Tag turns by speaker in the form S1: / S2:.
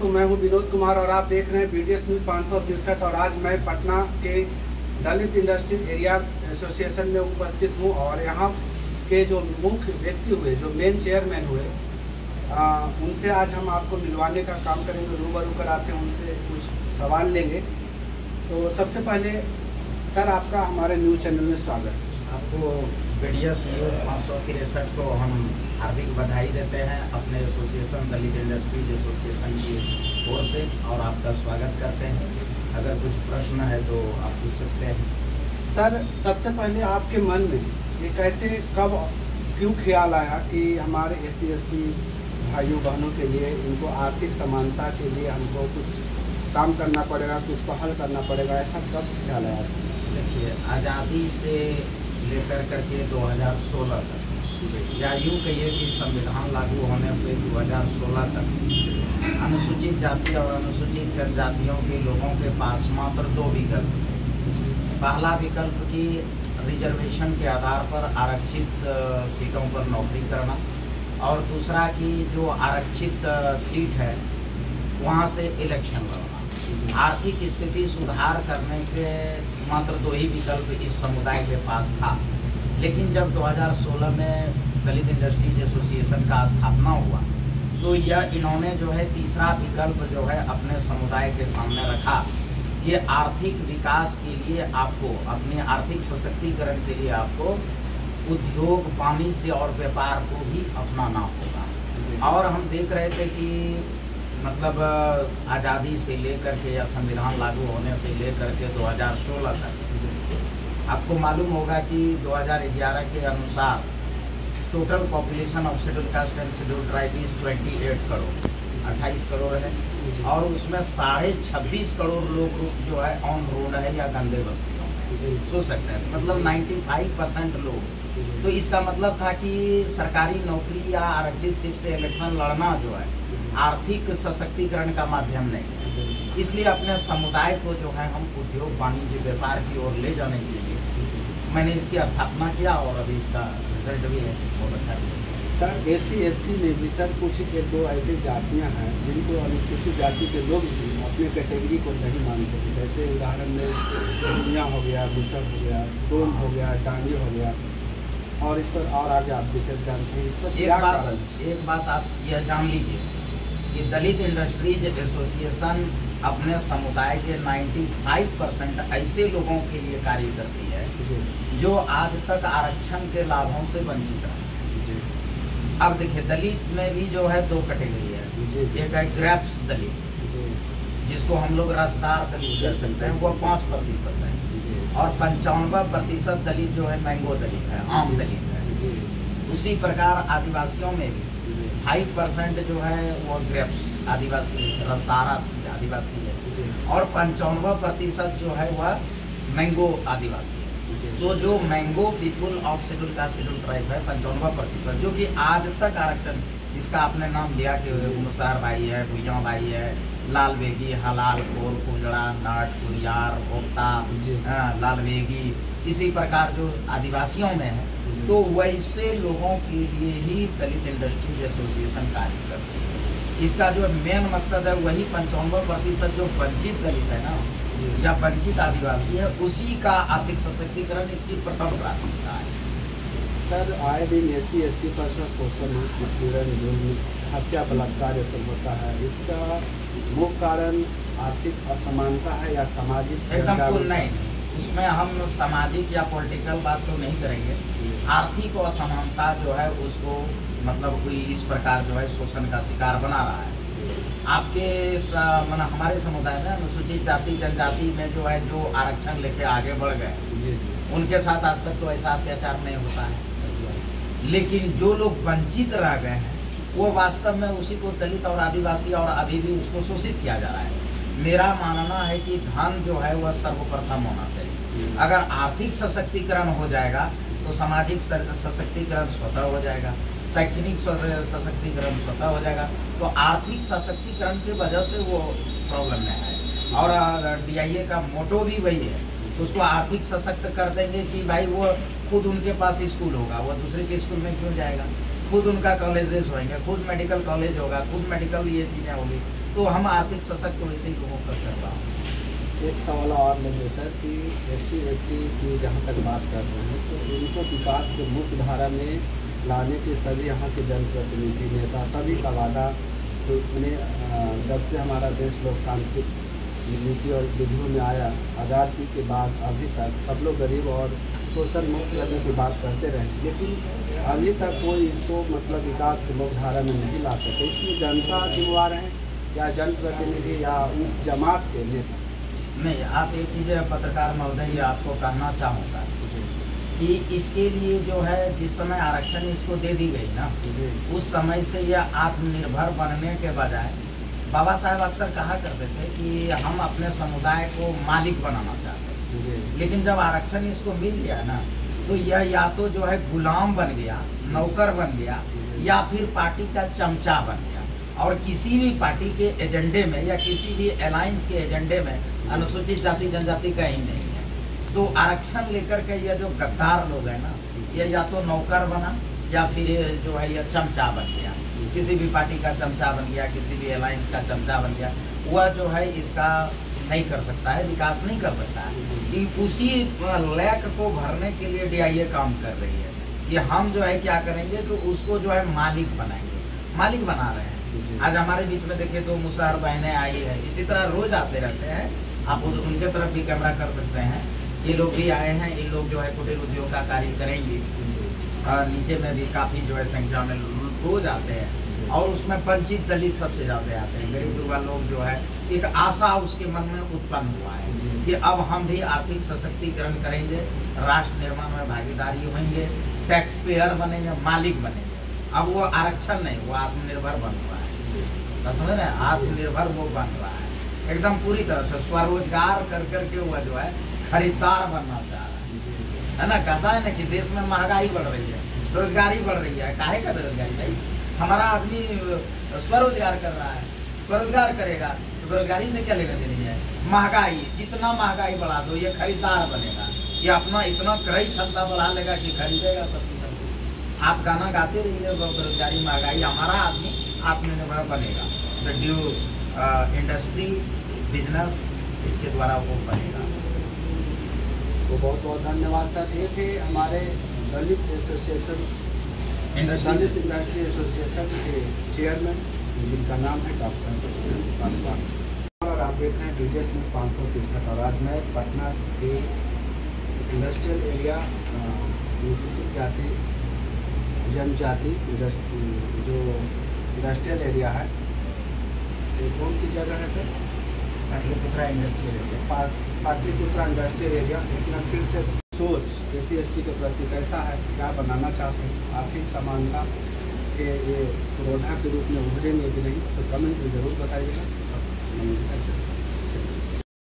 S1: तो मैं हूं विनोद कुमार और आप देख रहे हैं BDS न्यूज़ 563 और आज मैं पटना के दलित इंडस्ट्रियल एरिया एसोसिएशन में उपस्थित हूं और यहां के जो मुख्य व्यक्ति हुए, जो मेन चेयरमैन हुए, उनसे आज हम आपको मिलवाने का काम करेंगे, रूबरू कराते हैं, उनसे कुछ सवाल लेंगे। तो सबसे पहले सर, आपका हमारे न्यूज़ चैनल में स्वागत है।
S2: आपको BDS न्यूज़ 563 को हम हार्दिक बधाई देते हैं अपने एसोसिएशन दलित इंडस्ट्रीज एसोसिएशन की ओर से और आपका स्वागत करते हैं। अगर कुछ प्रश्न है तो आप पूछ सकते हैं।
S1: सर, सबसे पहले आपके मन में ये कैसे, कब, क्यों ख्याल आया कि हमारे SC/ST भाइयों बहनों के लिए, इनको आर्थिक समानता के लिए हमको कुछ काम करना पड़ेगा, कुछ पहल करना पड़ेगा, ऐसा कब ख्याल आया?
S2: देखिए, आज़ादी से लेकर करके 2016 तक, या यूँ कहिए कि संविधान लागू होने से 2016 तक अनुसूचित जाति और अनुसूचित जनजातियों के लोगों के पास मात्र 2 विकल्प थे। पहला विकल्प कि रिजर्वेशन के आधार पर आरक्षित सीटों पर नौकरी करना, और दूसरा कि जो आरक्षित सीट है वहाँ से इलेक्शन लड़ना। आर्थिक स्थिति सुधार करने के मात्र 2 ही विकल्प इस समुदाय के पास था। लेकिन जब 2016 में दलित इंडस्ट्रीज एसोसिएशन का स्थापना हुआ तो यह इन्होंने जो है तीसरा विकल्प जो है अपने समुदाय के सामने रखा कि आर्थिक विकास के लिए आपको, अपने आर्थिक सशक्तिकरण के लिए आपको उद्योग, वाणिज्य और व्यापार को भी अपनाना होगा। और हम देख रहे थे कि मतलब आज़ादी से लेकर के या संविधान लागू होने से लेकर के 2016 तक आपको मालूम होगा कि 2011 के अनुसार total population of schedule caste and schedule tribe is 28 crore, 28 crore है, और उसमें 26.5 करोड़ लोग जो है ऑन रोड है या गंदे बस्तियों में। सोच सकते हैं, मतलब 95% लोग। तो इसका मतलब था कि सरकारी नौकरी या आरक्षित सीट से इलेक्शन लड़ना जो है आर्थिक सशक्तिकरण का माध्यम नहीं है। इसलिए अपने समुदाय को जो है हम उद्योग, वाणिज्य, व्यापार की ओर ले जाने के लिए मैंने इसकी स्थापना किया और अभी इसका रिजल्ट भी है बहुत अच्छा है।
S1: सर, SC/ST में भी सर कुछ 1-2 ऐसी जातियां हैं जिनको अनुसूचित जाति के लोग भी अपने कैटेगरी को नहीं मानते। जैसे उदाहरण में दुनिया हो गया, मुसर हो गया, डोम हो गया, डांगी हो गया, और इस पर और आगे आप विशेष जानते हैं। इस पर
S2: एक बात आप यह जान लीजिए कि दलित इंडस्ट्रीज एसोसिएशन अपने समुदाय के 95% ऐसे लोगों के लिए कार्य करती है जो आज तक आरक्षण के लाभों से वंचित रहे। अब देखिए, दलित में भी जो है 2 कैटेगरी है। एक है ग्रेप्स दलित, जिसको हम लोग रसदार दलित कह सकते हैं, वो 5% है, और 95% दलित जो है मैंगो दलित है, आम दलित है। उसी प्रकार आदिवासियों में भी 5% जो है वो ग्रेप्स आदिवासी, रसदार आदिवासी है, और 95% जो है वह मैंगो आदिवासी है। तो जो mango people of schedule caste schedule tribe है 95%, जो कि आज तक आरक्षण, जिसका आपने नाम लिया कि मुसार भाई है, भुइया भाई है, लाल बेगी, हलाल, खोर, कुंजड़ा, नट, कुरियार, भोक्ता, लाल बेगी, इसी प्रकार जो आदिवासियों में है, तो वैसे लोगों के लिए ही दलित इंडस्ट्रीज एसोसिएशन कार्य करती है। इसका जो मेन मकसद है वही 95% जो वंचित दलित है ना, या वंचित आदिवासी है, उसी का आर्थिक सशक्तिकरण इसकी प्रथम प्राथमिकता है।
S1: सर, आए दिन SC/ST पर शोषण, उत्पीड़न, जुल्म, हत्या, बलात्कार ये सब होता है। इसका मुख्य कारण आर्थिक असमानता है या सामाजिक?
S2: एकदम पूर्ण नहीं, उसमें हम सामाजिक या पॉलिटिकल बात तो नहीं करेंगे। आर्थिक असमानता जो है उसको मतलब कोई इस प्रकार जो है शोषण का शिकार बना रहा है। आपके मतलब हमारे समुदाय में अनुसूचित जाति जनजाति में जो है, जो आरक्षण लेके आगे बढ़ गए, उनके साथ आज तक तो ऐसा अत्याचार नहीं होता है। लेकिन जो लोग वंचित रह गए हैं वो वास्तव में उसी को दलित और आदिवासी, और अभी भी उसको शोषित किया जा रहा है। मेरा मानना है कि धन जो है वह सर्वप्रथम होना चाहिए। अगर आर्थिक सशक्तिकरण हो जाएगा तो सामाजिक सशक्तिकरण स्वतः हो जाएगा, शैक्षणिक सशक्तिकरण स्वतः हो जाएगा। तो आर्थिक सशक्तिकरण की वजह से वो प्रॉब्लम नहीं है। और DIA का मोटो भी वही है, उसको आर्थिक सशक्त कर देंगे कि भाई वो खुद उनके पास स्कूल होगा, वो दूसरे के स्कूल में क्यों जाएगा। खुद उनका कॉलेजेस होंगे, खुद मेडिकल कॉलेज होगा, खुद मेडिकल ये चीज़ें होगी, तो हम आर्थिक सशक्त वैसे ही लोगों पर कर रहा हूँ।
S1: एक सवाल और लेंगे सर कि SC/ST की जहाँ तक बात कर रहे हैं तो इनको विकास के मुख्य धारा में लाने के सभी यहाँ के जनप्रतिनिधि नेता सभी का वादा ने जब से हमारा देश लोकतांत्रिक नीति और विधियों में आया, आज़ादी के बाद अभी तक सब लोग गरीब और शोषण मुक्त करने की बात करते रहे, लेकिन अभी तक कोई इसको मतलब विकास के मुख्य धारा में नहीं ला सके। इसमें जनता जिम्मेवार है या जनप्रतिनिधि या उस जमात के नेता?
S2: नहीं, आप एक चीज़ पत्रकार महोदय ये आपको कहना चाहूँगा कि इसके लिए जो है जिस समय आरक्षण इसको दे दी गई ना, उस समय से यह आत्मनिर्भर बनने के बजाय बाबा साहेब अक्सर कहा करते थे कि हम अपने समुदाय को मालिक बनाना चाहते हैं, लेकिन जब आरक्षण इसको मिल गया ना तो यह या तो जो है गुलाम बन गया, नौकर बन गया, या फिर पार्टी का चमचा बन गया, और किसी भी पार्टी के एजेंडे में या किसी भी अलायंस के एजेंडे में अनुसूचित जाति जनजाति का ही नहीं है। तो आरक्षण लेकर के यह जो गद्दार लोग हैं ना, यह या तो नौकर बना या फिर जो है यह चमचा बन गया, किसी भी पार्टी का चमचा बन गया, किसी भी अलायंस का चमचा बन गया। वह जो है इसका नहीं कर सकता है, विकास नहीं कर सकता है। कि उसी लैक को भरने के लिए DIA काम कर रही है कि हम जो है क्या करेंगे कि उसको जो है मालिक बनाएंगे, मालिक बना रहे हैं। आज हमारे बीच में देखिए तो मुसहर बहनें आई है, इसी तरह रोज आते रहते हैं, आप उनके तरफ भी कैमरा कर सकते हैं। ये लोग भी आए हैं, ये लोग जो है कुटीर उद्योग का कार्य करेंगे, और नीचे में भी काफ़ी जो है संख्या में रोज आते हैं, और उसमें वंचित दलित सबसे ज़्यादा आते हैं। गरीब युवा लोग जो है एक आशा उसके मन में उत्पन्न हुआ है कि अब हम भी आर्थिक सशक्तिकरण करेंगे, राष्ट्र निर्माण में भागीदारी होंगे, टैक्स पेयर बनेंगे, मालिक बनेंगे। अब वो आरक्षण नहीं, वो आत्मनिर्भर बन रहा है, तो समझ रहे हैं, आत्मनिर्भर वो बन रहा है एकदम पूरी तरह से, स्वरोजगार कर करके वो जो है खरीदार बनना चाह रहा है ना। कहता है ना कि देश में महंगाई बढ़ रही है, रोजगारी बढ़ रही है, काहे का बेरोजगारी भाई? हमारा आदमी स्वरोजगार कर रहा है, स्वरोजगार करेगा तो बेरोजगारी से क्या लेना देनी है? महंगाई, जितना महंगाई बढ़ा दो ये खरीदार बनेगा, ये अपना इतना क्रय क्षमता बढ़ा लेगा कि खरीदेगा सब कुछ। आप गाना गाते रहिए, बेरोजगारी महंगाई, हमारा आदमी आत्मनिर्भर बनेगा, तो ड्यू इंडस्ट्री बिजनेस इसके द्वारा वो बनेगा।
S1: तो बहुत बहुत धन्यवाद सर। एक है हमारे दलित एसोसिएशन, दलित इंडस्ट्री एसोसिएशन के चेयरमैन, जिनका नाम है डॉक्टर पासवान, और आप देख रहे हैं BDS न्यूज़ 563। और आज मैं पटना के इंडस्ट्रियल एरिया अनुसूचित जाति जनजाति जो इंडस्ट्रियल एरिया है, ये कौन सी जगह है sir?
S2: Pataliputra industrial area.
S1: Pataliputra industrial area. इतना फिर से सोच SC/ST के प्रति कैसा है, क्या बनाना चाहते हैं, आर्थिक समानता के ये पुरोधा के रूप में उभरेंगे कि नहीं, तो कमेंट में जरूर बताइएगा।